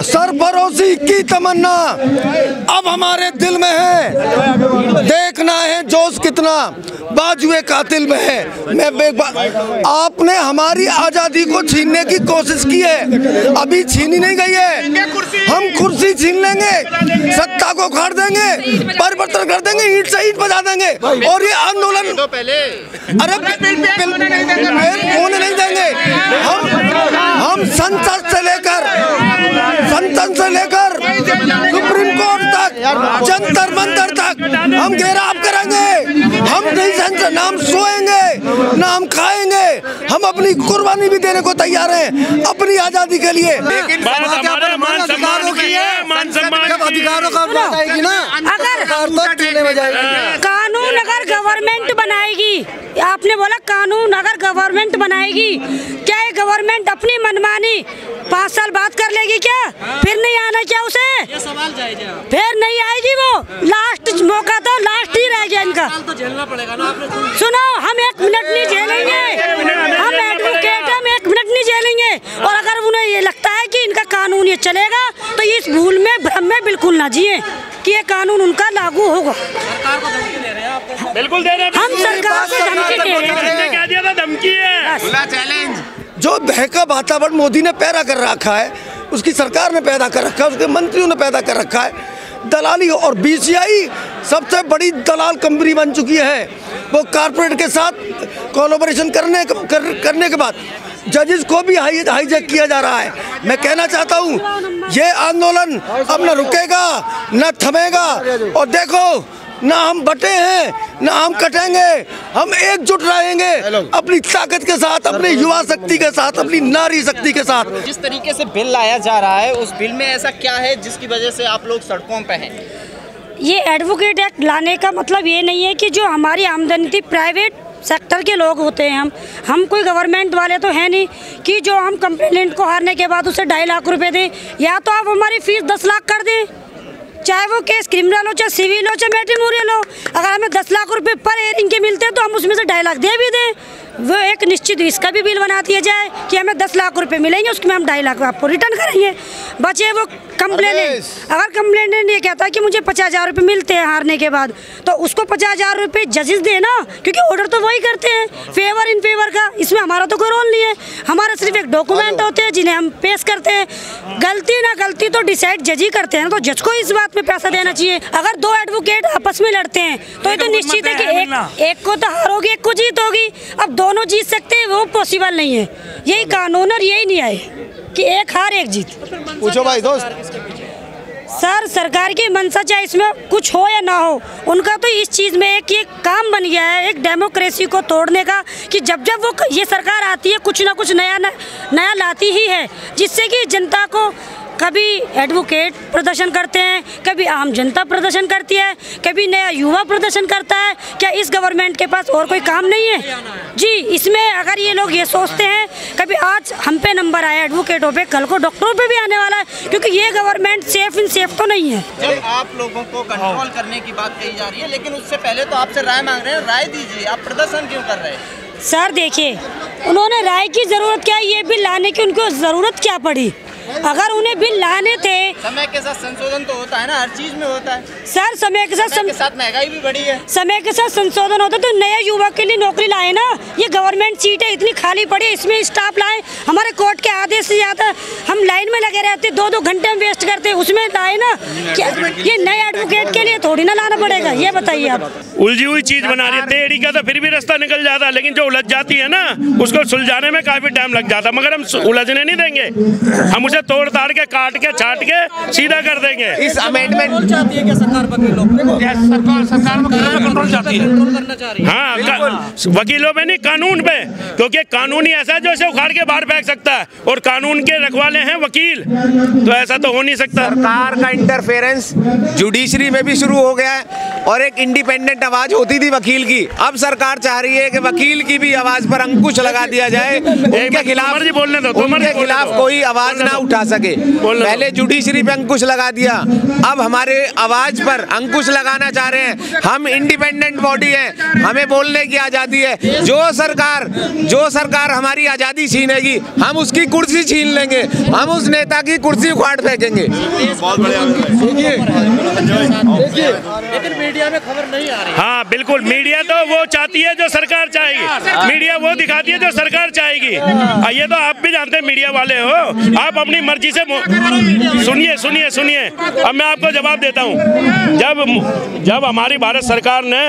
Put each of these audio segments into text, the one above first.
सरफरोशी की तमन्ना अब हमारे दिल में है, देखना है जोश कितना बाजुए कातिल में है। आपने हमारी आज़ादी को छीनने की कोशिश की है, अभी छीनी नहीं गई है। हम कुर्सी छीन लेंगे, सत्ता को उखाड़ देंगे, परिवर्तन कर देंगे, ईंट से ईंट बजा देंगे। और ये आंदोलन अरे होने नहीं देंगे। हम संसद से लेकर सुप्रीम कोर्ट तक, जंतर मंतर तक हम घेराव करेंगे। हम नहीं ना हम सोएंगे ना हम खाएंगे, हम अपनी कुर्बानी भी देने को तैयार हैं अपनी आजादी के लिए। लेकिन अधिकारों का बताएगी ना, अगर कानून अगर गवर्नमेंट बनाएगी, आपने बोला कानून अगर गवर्नमेंट बनाएगी, क्या ये गवर्नमेंट अपनी मनमानी 5 साल बाद कर लेगी क्या? फिर नहीं आना क्या उसे? ये सवाल जायज़ है। फिर नहीं आएगी, वो लास्ट मौका था, लास्ट ही रह गया इनका। तो झेलना पड़ेगा ना आपने। सुनो, हम 1 मिनट नहीं झेलेंगे, हम एडवोकेट हम 1 मिनट नहीं झेलेंगे। और अगर उन्हें ये लगता है कि इनका कानून ये चलेगा, तो इस भूल में भ्रम में बिल्कुल ना जिए कि ये कानून उनका लागू होगा। सरकार को धमकी दे रहे हैं आप? बिल्कुल दे रहे हैं, हम सरकार को धमकी दे रहे हैं। क्या दिया था? धमकी है, खुला चैलेंज। जो बहका वातावरण मोदी ने पैदा कर रखा है, उसकी सरकार ने पैदा कर रखा है, उसके मंत्रियों ने पैदा कर रखा है, दलाली। और बीसीआई सबसे बड़ी दलाल कंपनी बन चुकी है। वो कारपोरेट के साथ कोलैबोरेशन करने के बाद जजेस को भी हाईजैक किया जा रहा है। मैं कहना चाहता हूँ, ये आंदोलन अब न रुकेगा न थमेगा। और देखो, ना हम बटे हैं ना हम कटेंगे, हम एकजुट रहेंगे अपनी ताकत के साथ, अपनी युवा शक्ति के साथ, अपनी नारी शक्ति के साथ। जिस तरीके से बिल लाया जा रहा है, उस बिल में ऐसा क्या है जिसकी वजह से आप लोग सड़कों पे हैं? ये एडवोकेट एक्ट लाने का मतलब ये नहीं है कि जो हमारी आमदनी थी, प्राइवेट सेक्टर के लोग होते हैं, हम कोई गवर्नमेंट वाले तो है नहीं कि जो हम कंप्लेंट को हारने के बाद उसे 2.5 लाख रुपए दें। या तो आप हमारी फीस 10 लाख कर दें, चाहे वो केस क्रिमिनल हो, चाहे सिविल हो, चाहे मैट्रिमोनियल हो। अगर हमें 10 लाख रुपए पर एयरिंग के मिलते हैं तो हम उसमें से 2.5 लाख दे भी दें। वो एक निश्चित इसका भी बिल बना दिया जाए कि हमें 10 लाख रुपए मिलेंगे, उसमें हम 2.5 लाख आपको रिटर्न करेंगे। बचे वो कंप्लेनेंट, अगर कंप्लेनेंट ये कहता है कि मुझे 50,000 रुपये मिलते हैं हारने के बाद, तो उसको 50,000 रुपये जजेस देना, क्योंकि ऑर्डर तो वही करते हैं फेवर इन फेवर का। इसमें हमारा तो कोई रोल नहीं है, हमारा सिर्फ एक डॉक्यूमेंट होते हैं जिन्हें हम पेश करते हैं। गलती ना गलती तो डिसाइड जज ही करते हैं, तो जज को इस बात में पैसा देना चाहिए। अगर 2 एडवोकेट आपस में लड़ते हैं तो ये तो निश्चित है कि एक को तो हार होगी, एक को जीत होगी। अब दोनों जीत सकते हैं, वो पॉसिबल नहीं है। यही कानून और यही न्याय है कि एक हार एक जीत। पूछो भाई दोस्त। सर, सरकार की मंशा चाहे इसमें कुछ हो या ना हो, उनका तो इस चीज़ में एक ये काम बन गया है, एक डेमोक्रेसी को तोड़ने का, कि जब जब वो ये सरकार आती है कुछ ना कुछ नया लाती ही है, जिससे कि जनता को कभी एडवोकेट प्रदर्शन करते हैं, कभी आम जनता प्रदर्शन करती है, कभी नया युवा प्रदर्शन करता है। क्या इस गवर्नमेंट के पास और कोई काम नहीं है? जी, इसमें अगर ये लोग ये सोचते हैं, कभी आज हम पे नंबर आया एडवोकेटों पे, कल को डॉक्टरों पे भी आने वाला है, क्योंकि ये गवर्नमेंट सेफ इन सेफ तो नहीं है। जब आप लोगों को कंट्रोल करने की बात कही जा रही है, लेकिन उससे पहले तो आपसे राय मांग रहे हैं, राय दीजिए, आप प्रदर्शन क्यों कर रहे हैं? सर देखिए, उन्होंने राय की जरूरत क्या, ये बिल लाने की उनको जरूरत क्या पड़ी? अगर उन्हें बिल लाने थे, समय के साथ संशोधन तो होता है ना, हर चीज में होता है सर। समय के साथ महंगाई भी बढ़ी है, समय के साथ संशोधन होता है, तो नया युवा के लिए नौकरी लाए ना। ये गवर्नमेंट सीटें इतनी खाली पड़ी है, इसमें स्टाफ लाए। हमारे कोर्ट के आदेश से ज्यादा हम लाइन में लगे रहते, 2-2 घंटे हम वेस्ट करते, उसमें लाए ना। क्या ये नए एडवोकेट के लिए थोड़ी ना लाना पड़ेगा? ये बताइए आप। उलझी हुई चीज बना रही है, टेढ़ी का तो फिर भी रास्ता निकल जाता है, लेकिन जो उलझ जाती है ना, उसको सुलझाने में काफी टाइम लग जाता है। मगर हम उलझने नहीं देंगे, हम उसे तोड़ ताड़ के, काट के, छाट के सीधा कर देंगे। इस अमेंडमेंट चाहती है कि सरकार वकीलों सरकार कंट्रोल चाहती है, करना चाह रही है। हाँ, वकीलों पे नहीं, कानून पे, क्योंकि कानून ही ऐसा है जो इसे उखाड़ के बाहर फेंक सकता है, और कानून के रखवाले हैं वकील, तो ऐसा तो हो नहीं सकता। सरकार का इंटरफेरेंस जुडिशरी में भी शुरू हो गया है, और एक इंडिपेंडेंट आवाज होती थी वकील की, अब सरकार चाह रही है कि वकील की भी आवाज पर अंकुश लगा दिया जाए, उनके खिलाफ कोई आवाज ना उठे। उठा सके। पहले जुडिशरी पे अंकुश लगा दिया, अब हमारे आवाज पर अंकुश लगाना चाह रहे हैं। हम इंडिपेंडेंट बॉडी है, हमें बोलने की आजादी है। जो सरकार हमारी आजादी छीनेगी, हम उसकी कुर्सी छीन लेंगे, हम उस नेता की कुर्सी उखाड़ फेंकेंगे। बहुत बढ़िया। लेकिन मीडिया में खबर नहीं आ रही। हाँ बिल्कुल, मीडिया तो वो चाहती है जो सरकार चाहेगी, मीडिया वो दिखाती है जो सरकार चाहेगी। ये तो आप भी जानते हैं, मीडिया वाले हो आप, अपनी मर्जी से। सुनिए अब मैं आपको जवाब देता हूँ। जब हमारी भारत सरकार ने,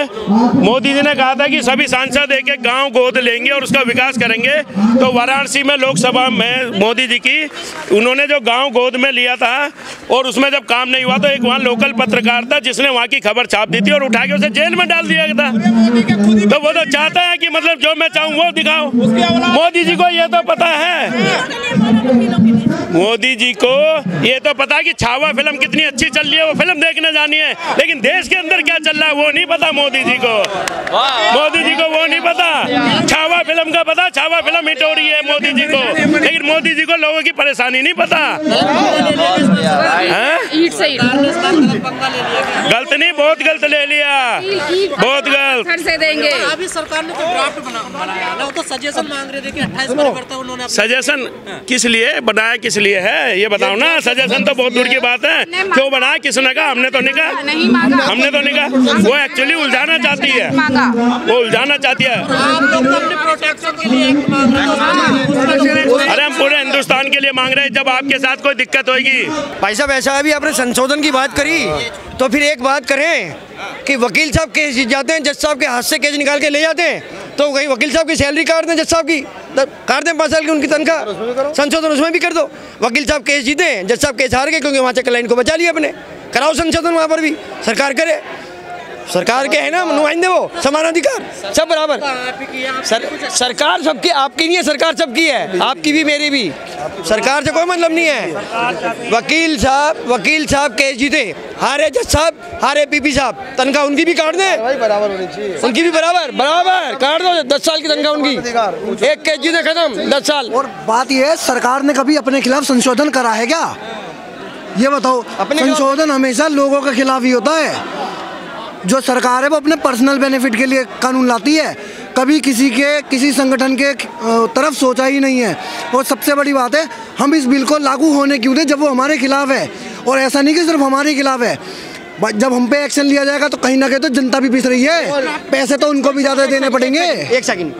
मोदी जी ने कहा था कि सभी सांसद एक एक गाँव गोद लेंगे और उसका विकास करेंगे, तो वाराणसी में लोकसभा में मोदी जी की, उन्होंने जो गाँव गोद में लिया था और उसमें जब काम नहीं हुआ तो एक वहाँ लोकल पत्रकार था जिसने वहाँ की खबर छाप दी थी और उठा के उसे जेल में डाल दिया था। तो वो तो चाहता है कि मतलब जो मैं चाहूँ वो दिखाओ। मोदी जी को ये तो पता है, मोदी जी को ये तो पता है कि छावा फिल्म कितनी अच्छी चल रही है, वो फिल्म देखने जानी है, लेकिन देश के अंदर क्या चल रहा है वो नहीं पता मोदी जी को। वो नहीं पता। छावा फिल्म का पता, छावा फिल्म हिट हो रही है मोदी जी को, लेकिन मोदी जी को लोगों की परेशानी नहीं पता। गलत नहीं, बहुत गलत ले लिया, बहुत गलत से देंगे। अभी सरकार ने तो ड्राफ्ट बनाया ना, वो तो सजेशन मांग रहे थे कि 28 परिवर्तन उन्होंने। सजेशन किस लिए बनाया, किस लिए है ये बताओ ना। सजेशन तो बहुत दूर की बात है, क्यों बनाया, किसने कहा? हमने तो नहीं कहा, हमने तो नहीं कहा। वो एक्चुअली उलझाना चाहती है, वो उलझाना चाहती है। प्रोटेक्शन के लिए मांग रहे। अरे हम पूरे हिंदुस्तान के लिए मांग रहे हैं। जब आपके साथ कोई दिक्कत होगी, भाई साहब ऐसा अभी आपने संशोधन की बात करी, तो फिर एक बात करें कि वकील साहब केस जीत जाते हैं, जज साहब के हाथ से केस निकाल के ले जाते हैं, तो वही वकील साहब की सैलरी काट दें, जज साहब की काट दें 5 साल की उनकी तनख्वाह, संशोधन उसमें भी कर दो। वकील साहब केस जीते, जज साहब केस हार गए क्योंकि वहाँ से क्लाइंट को बचा लिया अपने, कराओ संशोधन वहाँ पर भी, सरकार करे, सरकार के है ना नुमाइंदे, वो समान अधिकार, सब बराबर। सरकार सबकी, आपकी नहीं है, सरकार सबकी है, आपकी भी मेरी भी, सरकार से कोई मतलब नहीं है। वकील साहब केस जीते, हारे जज साहब, हारे पीपी साहब, तनख्वाह उनकी भी काट दें, बराबर होनी चाहिए, उनकी भी बराबर काट दो, 10 साल की तनख्वाह उनकी, एक केस जीते खत्म 10 साल। और बात यह है, सरकार ने कभी अपने खिलाफ संशोधन करा है क्या? ये बताओ। संशोधन हमेशा लोगों के खिलाफ ही होता है। जो सरकार है वो अपने पर्सनल बेनिफिट के लिए कानून लाती है, कभी किसी संगठन के तरफ सोचा ही नहीं है। और सबसे बड़ी बात है, हम इस बिल को लागू होने क्यों दें जब वो हमारे खिलाफ है। और ऐसा नहीं कि सिर्फ हमारे खिलाफ है, जब हम पे एक्शन लिया जाएगा तो कहीं ना कहीं तो जनता भी पिस रही है, पैसे तो उनको भी ज़्यादा देने पड़ेंगे। एक सेकंड,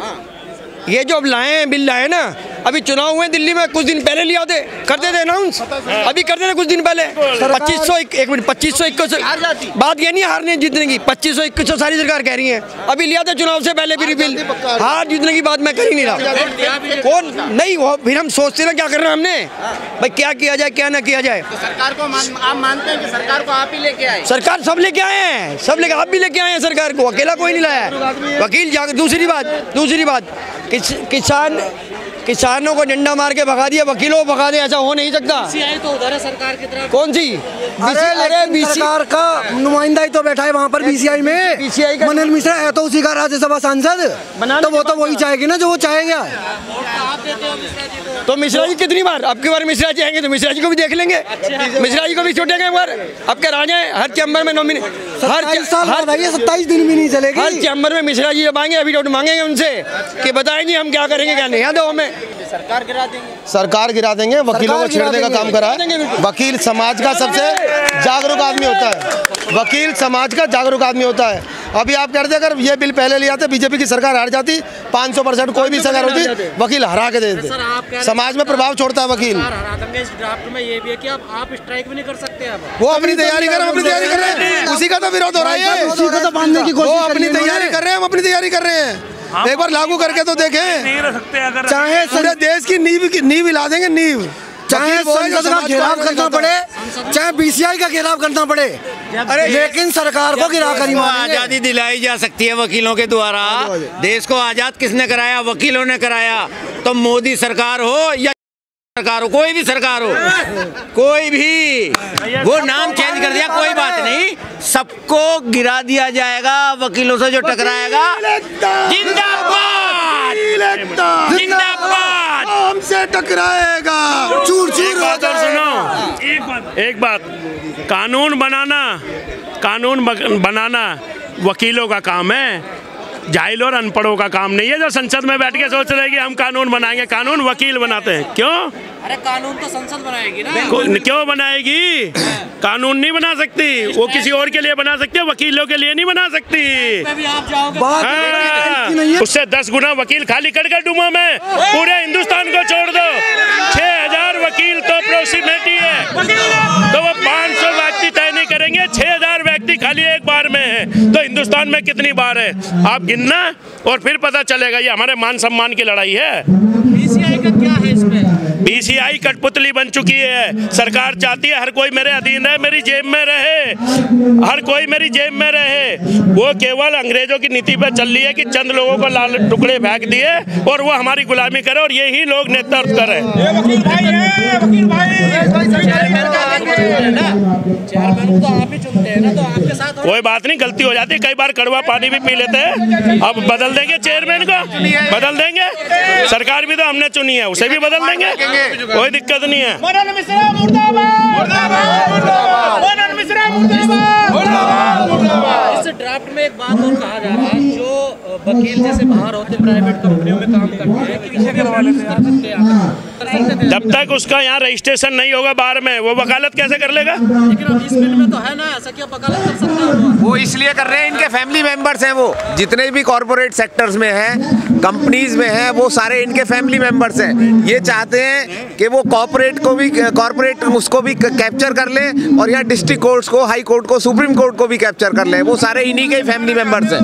ये जो अब लाए हैं, बिल लाए ना, अभी चुनाव हुए दिल्ली में, कुछ दिन पहले लिया होते, कर देते अनाउंस, अभी कर देते कुछ दिन पहले। 2500 बात ये नहीं हारने जीतने की, 2500 सारी सरकार कह रही है, अभी लिया था चुनाव से पहले भी बिल, हार जीतने की बात मैं कर ही नहीं रहा। कौन नहीं, वो फिर हम सोचते ना क्या करना हमने, भाई क्या किया जाए क्या ना किया जाए। तो सरकार को आप मानते हैं कि सरकार को आप ही लेके आए? सरकार सब लेके आए हैं, सब लेके, आप भी लेके आए हैं सरकार को, अकेला कोई नहीं लाया। वकील जाकर दूसरी बात किसानों को डंडा मार के भगा दिया, वकीलों को भगा दे, ऐसा हो नहीं सकता। तो उधर है सरकार की तरफ। कौन सी? अरे सरकार का नुमाइंदा ही तो बैठा है वहाँ पर बीसीआई में, बीसीआई का मनन मिश्रा है तो उसी का राज्यसभा सांसद, तो वो तो वही चाहेगी ना जो वो चाहेगा। तो मिश्रा जी कितनी बार, अब की बार मिश्रा जी आएंगे तो मिश्रा जी को भी देख लेंगे, मिश्रा जी को भी छोटेंगे एक बार। अब क्या राजा है, हर चैम्बर में नॉमिनी, हर 27 दिन भी नहीं चलेगी, हर चैम्बर में मिश्रा जी जब आएंगे एफिडेविट मांगेंगे उनसे कि बताएं नहीं हम क्या करेंगे क्या नहीं, यहाँ दो हमें। सरकार गिरा देंगे, वकीलों को छेड़ने का काम करा है। वकील समाज का सबसे जागरूक आदमी होता है, वकील समाज का जागरूक आदमी होता है। अभी आप कहते अगर ये बिल पहले लिया था, बीजेपी की सरकार हार जाती, 500% कोई भी सरकार होती, वकील हरा के दे देते। समाज में प्रभाव छोड़ता है वकील। इस ड्राफ्ट में ये भी है कि आप स्ट्राइक भी नहीं कर सकते। वो अपनी तैयारी कर रहे हैं, उसी का तो विरोध हो रहा है, उसी को तो बांधने की कोशिश, वो अपनी तैयारी कर रहे हैं, हम अपनी तैयारी कर रहे हैं। एक बार लागू करके तो देखें, चाहे पूरे देश की नींव हिला देंगे, नींव, चाहे संसद का घेराव करना पड़े, चाहे बीसीआई का घेराव करना पड़े, लेकिन सरकार को गिरा कर ही मारेंगे। आजादी दिलाई जा सकती है वकीलों के द्वारा। देश को आजाद किसने कराया? वकीलों ने कराया। तो मोदी सरकार हो या सरकार हो, कोई भी सरकार हो, कोई भी, वो नाम चेंज कर दिया कोई बात नहीं, सबको गिरा दिया जाएगा। वकीलों से जो टकराएगा, जिंदाबाद जिंदाबाद। हमसे टकराएगा, चूर चूर हो सुनो, एक बात, कानून बनाना वकीलों का काम है, जाहिल और अनपढ़ों का काम नहीं है जो संसद में बैठ के सोच रहे हैं कि हम कानून बनाएंगे। कानून वकील बनाते हैं। क्यों? अरे कानून तो संसद बनाएगी ना। क्यों बनाएगी? कानून नहीं बना सकती, वो किसी और के लिए बना सकती है, वकीलों के लिए नहीं बना सकती। भी आप जाओगे उससे 10 गुना वकील खाली कर डूमा में पूरे हिंदुस्तान को छोड़ दो। 6000 वकील तो अप्रोक्सीमेटली है, तो वो 500 व्यक्ति तय नहीं करेंगे। 6000 व्यक्ति खाली एक बार में है, तो हिंदुस्तान में कितनी बार है आप गिनना, और फिर पता चलेगा। ये हमारे मान सम्मान की लड़ाई है। बीसीआई का क्या है इसमें? बीसीआई कठपुतली बन चुकी है। सरकार चाहती है हर कोई मेरे अधीन रहे, मेरी जेब में रहे, हर कोई मेरी जेब में रहे। वो केवल अंग्रेजों की नीति पे चल रही है कि चंद लोगों को लाल टुकड़े फेंक दिए और वो हमारी गुलामी करे, और यही लोग नेतृत्व करें। कोई बात नहीं, गलती हो जाती है, कई बार कड़वा पानी भी पी लेते हैं। अब बदल देंगे चेयरमैन को, बदल देंगे। सरकार भी तो हमने चुनी है, उसे भी बदल देंगे, कोई दिक्कत नहीं है। इस ड्राफ्ट में एक बात और कहा जा रहा है, जो वकील जैसे बाहर होते प्राइवेट कंपनियों में काम करते हैं, कि जब तक उसका यहाँ रजिस्ट्रेशन नहीं होगा बाहर में, वो वकालत कैसे कर लेगा? लेकिन अब इस बिल में तो है ना, ऐसा क्या वकालत कर सकता है? वो इसलिए कर रहे हैं, इनके फैमिली मेंबर्स हैं। वो जितने भी कॉर्पोरेट सेक्टर्स में हैं, कंपनीज में हैं, वो सारे इनके फैमिली मेंबर्स हैं। ये चाहते हैं कि वो कॉर्पोरेट उसको भी कैप्चर कर ले, और यहाँ डिस्ट्रिक्ट कोर्ट्स को, हाई कोर्ट को, सुप्रीम कोर्ट को भी कैप्चर कर ले। वो सारे इन्हीं के फैमिली मेंबर्स हैं।